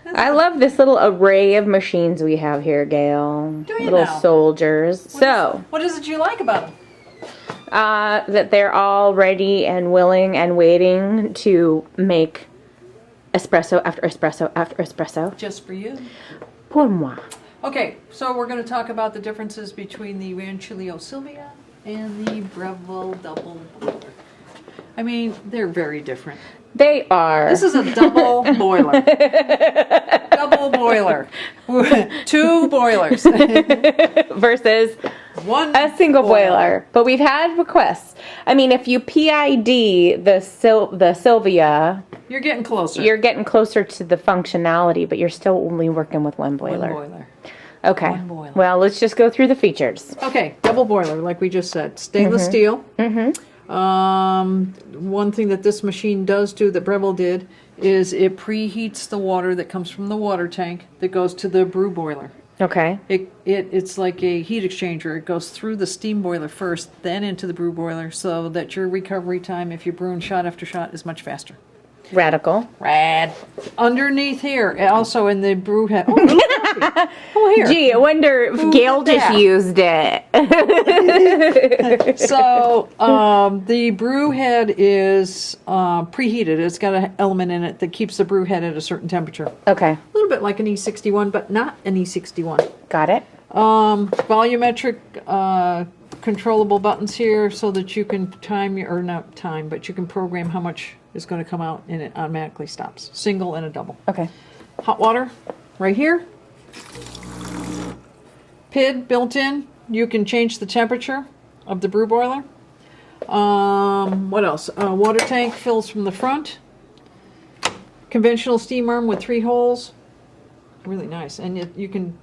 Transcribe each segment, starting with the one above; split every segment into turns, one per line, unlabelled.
I love this little array of machines we have here, Gail.
Do you
little
now?
soldiers.
What is it you like about them?
That they're all ready and willing and waiting to make espresso after espresso after espresso.
Just for you.
Pour moi.
Okay, so we're going to talk about the differences between the Rancilio Silvia and the Breville double boiler. I mean, they're very different.
They are.
This is a double boiler. Double boiler. 2 boilers.
Versus a single boiler. But we've had requests. I mean, if you PID the Silvia,
you're getting closer.
You're getting closer to the functionality, but you're still only working with one boiler.
One boiler.
Okay.
One boiler.
Well, let's just go through the features.
Okay, double boiler, like we just said. Stainless steel. One thing that this machine does do, that Breville did, is it preheats the water that comes from the water tank that goes to the brew boiler.
Okay.
It's like a heat exchanger. It goes through the steam boiler first, then into the brew boiler, so that your recovery time, if you're brewing shot after shot, is much faster.
Radical.
Rad. Underneath here, also in the brew head. Oh, here.
Gee, I wonder if Gail just used it.
So, the brew head is preheated. It's got an element in it that keeps the brew head at a certain temperature.
Okay.
A little bit like an E61, but not an E61.
Got it.
Volumetric controllable buttons here so that you can but you can program how much is going to come out, and it automatically stops. Single and a double.
Okay.
Hot water right here. PID built in. You can change the temperature of the brew boiler. What else? Water tank fills from the front. Conventional steam arm with 3 holes. Really nice. And you can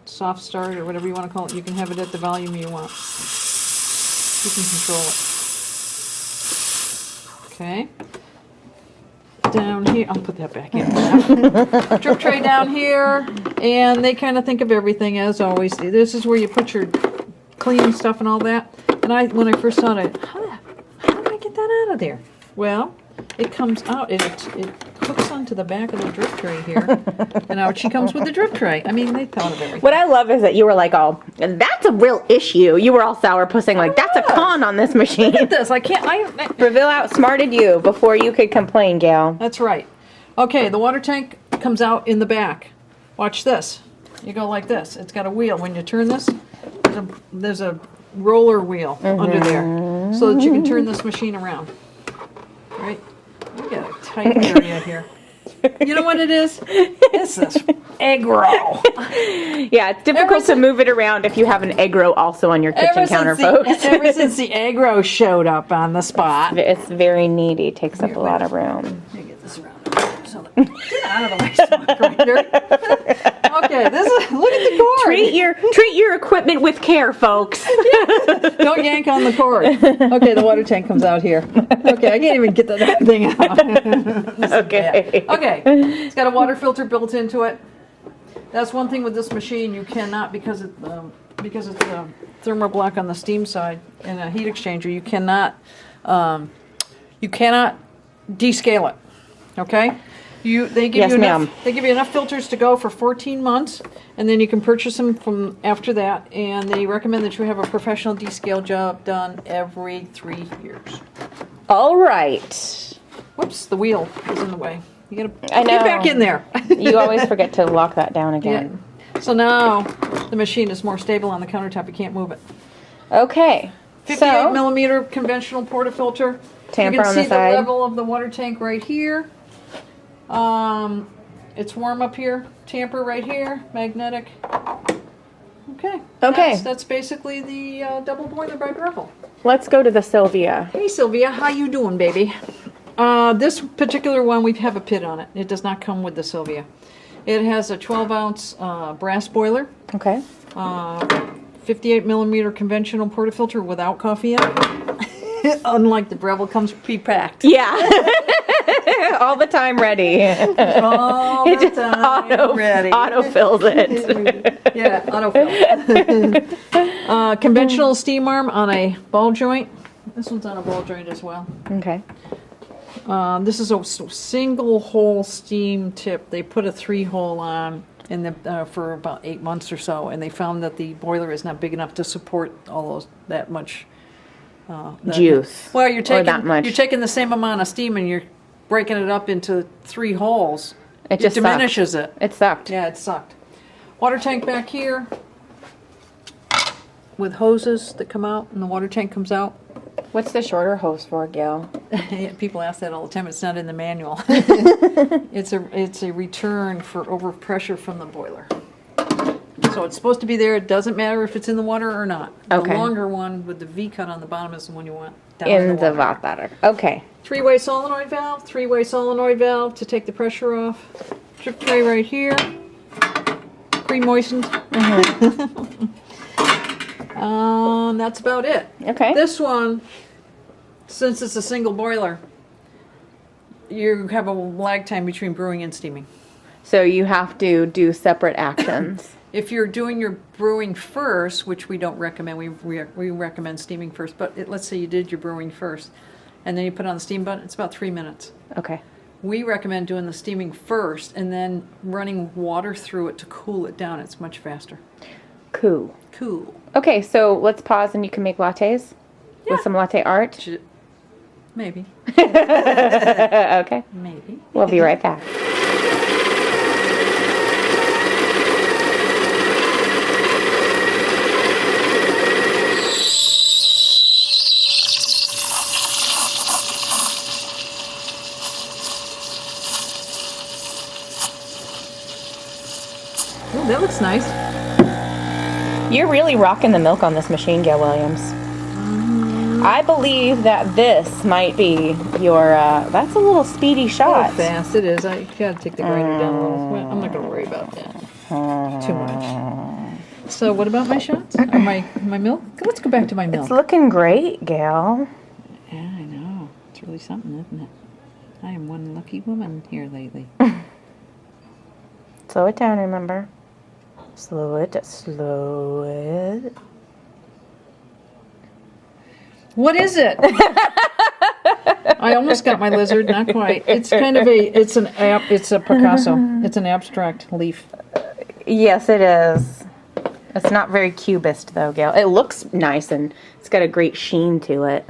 soft start or whatever you want to call it. You can have it at the volume you want. You can control it. Okay. Down here, I'll put that back in. Drip tray down here, and they kind of think of everything as always. This is where you put your clean stuff and all that. And when I first saw it, how did I get that out of there? Well, it comes out. It hooks onto the back of the drip tray here, and out she comes with the drip tray. I mean, they thought of everything.
What I love is that you were like, "Oh, that's a real issue." You were all sourpussing like, "That's a con on this machine."
Look at this. I can't.
Breville outsmarted you before you could complain, Gail.
That's right. Okay, the water tank comes out in the back. Watch this. You go like this. It's got a wheel. When you turn this, there's a roller wheel under there, so that you can turn this machine around. Right? We got a tight area here. You know what it is? It's this egg roll.
Yeah, it's difficult to move it around if you have an egg roll also on your kitchen counter, folks.
Ever since the egg roll showed up on the spot.
It's very needy. It takes up a lot of room.
Let me get this around. Get out of the way, smoke grinder. Okay, look at the cord.
Treat your equipment with care, folks.
Don't yank on the cord. Okay, the water tank comes out here. Okay, I can't even get that thing out.
Okay.
Okay, it's got a water filter built into it. That's one thing with this machine. You cannot, because it's a thermoblock on the steam side and a heat exchanger. You cannot descale it. Okay. They give you enough filters to go for 14 months, and then you can purchase them from after that. And they recommend that you have a professional descale job done every 3 years.
All right.
Whoops, the wheel is in the way. You gotta
get
back in there.
You always forget to lock that down again.
Yeah. So now the machine is more stable on the countertop. You can't move it.
Okay.
58 millimeter conventional portafilter.
Tamper
you can
on
see
the side.
The level of the water tank right here. It's warm up here. Tamper right here. Magnetic. Okay. That's basically the double boiler by Breville.
Let's go to the Silvia.
Hey Sylvia, how you doing, baby? This particular one, we have a PID on it. It does not come with the Silvia. It has a 12-ounce brass boiler.
Okay.
58 millimeter conventional portafilter without coffee in it. Unlike the Breville, comes pre-packed.
Yeah. All the time ready.
All the time ready.
Auto-fills it.
Yeah, autofill. Conventional steam arm on a ball joint. This one's on a ball joint as well.
Okay.
This is a single hole steam tip. They put a 3-hole on in the for about 8 months or so, and they found that the boiler is not big enough to support that much
Juice.
Well, you're
much.
taking the same amount of steam and you're breaking it up into 3 holes.
It just
diminishes
sucked.
it.
It sucked.
Yeah, it sucked. Water tank back here with hoses that come out, and the water tank comes out.
What's the shorter hose for, Gail?
People ask that all the time. It's not in the manual. It's a return for overpressure from the boiler. So it's supposed to be there. It doesn't matter if it's in the water or not.
Okay.
The longer one with the V cut on the bottom is the one you want down
In the
water.
water. Okay.
3-way solenoid valve. 3-way solenoid valve to take the pressure off. Drip tray right here. Pre-moistened. That's about it.
Okay.
This one, since it's a single boiler, you have a lag time between brewing and steaming.
So you have to do separate actions.
If you're doing your brewing first, which we don't recommend, we recommend steaming first, but let's say you did your brewing first, and then you put on the steam button, it's about 3 minutes.
Okay.
We recommend doing the steaming first and then running water through it to cool it down. It's much faster.
Cool.
Cool.
Okay, so let's pause and you can make lattes with some latte art.
Maybe.
Okay.
Maybe.
We'll be right back.
Oh, that looks nice.
You're really rocking the milk on this machine, Gail Williams. I believe that this might be your, that's a little speedy shot.
Fast it is. I gotta take the grinder down a little. Well, I'm not gonna worry about that too much. So what about my shots? Or my milk? Let's go back to my milk.
It's looking great, Gail.
Yeah, I know. It's really something, isn't it? I am one lucky woman here lately.
Slow it down, remember. Slow it, slow it.
What is it? I almost got my lizard, not quite. It's kind of it's a Picasso. It's an abstract leaf.
Yes, it is. It's not very cubist, though, Gail. It looks nice, and it's got a great sheen to it.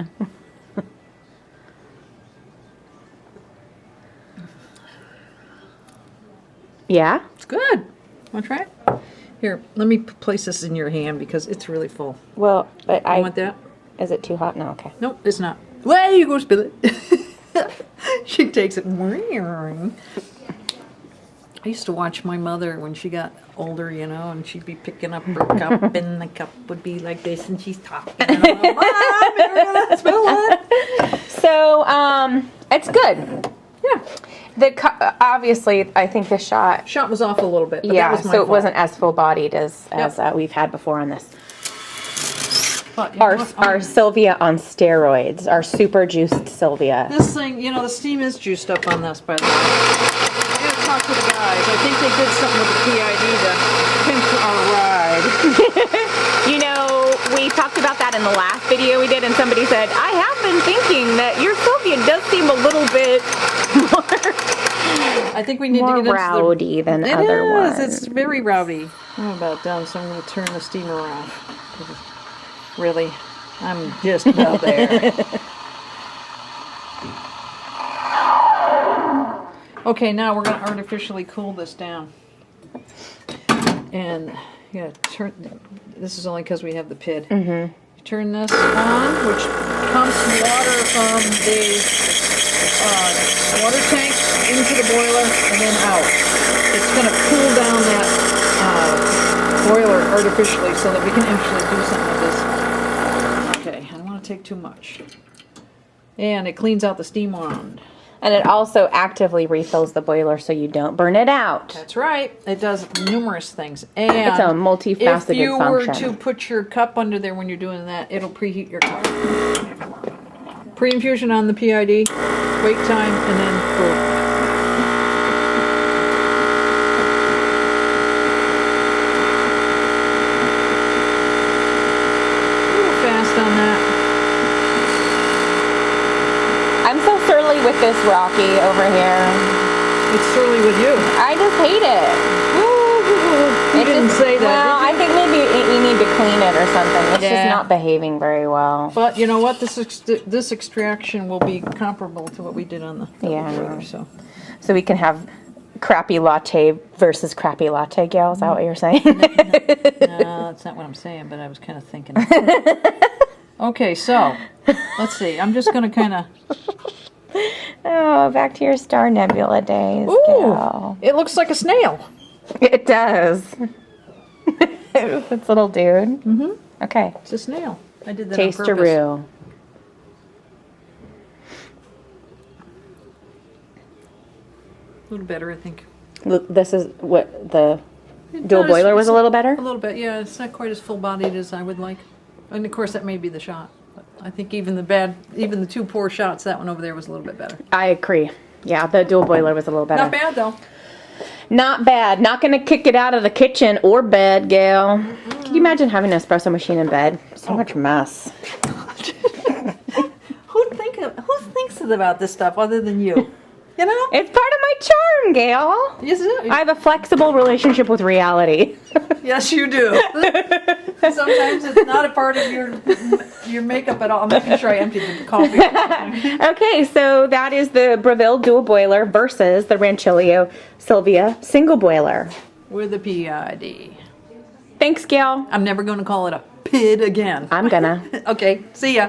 Yeah?
It's good. Want to try it? Here, let me place this in your hand because it's really full.
Well, but
You want that?
Is it too hot? No, okay.
Nope, it's not. Well, you go spill it. She takes it. I used to watch my mother when she got older, you know, and she'd be picking up her cup, and the cup would be like this, and she's talking. And I'm like, Mom, you're gonna spill it.
So, it's good.
Yeah.
Obviously, I think the shot.
Shot was off a little bit. But
Yeah,
that was my
so it
fault.
wasn't as full-bodied as we've had before on this.
But, you know what?
Our Silvia on steroids, our super juiced Silvia.
This thing, you know, the steam is juiced up on this, by the way. I gotta talk to the guys. I think they did something with the PID to pimp our ride.
You know, we talked about that in the last video we did, and somebody said, I have been thinking that your Silvia does seem a little bit more,
I think we need to
more
get into
rowdy than
It
other
is.
ones.
It's very rowdy. I'm about done, so I'm going to turn the steamer off. Really, I'm just about there. Okay, now we're going to artificially cool this down. And yeah, turn. This is only because we have the PID. You turn this on, which pumps water from the water tank into the boiler and then out. It's going to cool down that boiler artificially so that we can actually do something with this. Okay, I don't want to take too much. And it cleans out the steam wand.
And it also actively refills the boiler so you don't burn it out.
That's right. It does numerous things. And
It's a multifaceted
if you
function.
were to put your cup under there when you're doing that, it'll preheat your cup. Pre-infusion on the PID, wait time, and then boom. A little fast on that.
I'm so surly with with this Rocky over here.
It's surly with you.
I just hate it.
You didn't say that,
Well,
did
I think maybe you need to clean it or something. It's
Yeah.
just not behaving very well.
But you know what? This extraction will be comparable to what we did on the
Yeah.
boiler, so.
So we can have crappy latte versus crappy latte, Gail. Is that what you're saying?
No, that's not what I'm saying, but I was kind of thinking. Okay, so let's see. I'm just going to kind of.
Oh, back to your Star Nebula days,
Ooh,
Gail.
it looks like a snail.
It does. This little dude.
Mm-hmm.
Okay.
It's a snail. I did that on purpose.
Taste-a-roo.
A little better, I think.
Look, this is what the dual
Not as-
boiler was a little better?
A little bit, yeah. It's not quite as full-bodied as I would like. And of course, that may be the shot. But I think even the two poor shots, that one over there was a little bit better.
I agree. Yeah, the dual boiler was a little better.
Not bad, though.
Not bad. Not going to kick it out of the kitchen or bed, Gail. Can you imagine having an espresso machine in bed? So much mess.
Who thinks about this stuff other than you? You know?
It's part of my charm, Gail.
Yes, it is.
I have a flexible relationship with reality.
Yes, you do. Sometimes it's not a part of your makeup at all. I'm making sure I emptied the coffee.
Okay, so that is the Breville dual boiler versus the Rancilio Silvia single boiler.
With a PID.
Thanks, Gail.
I'm never going to call it a PID again.
I'm gonna.
Okay, see ya.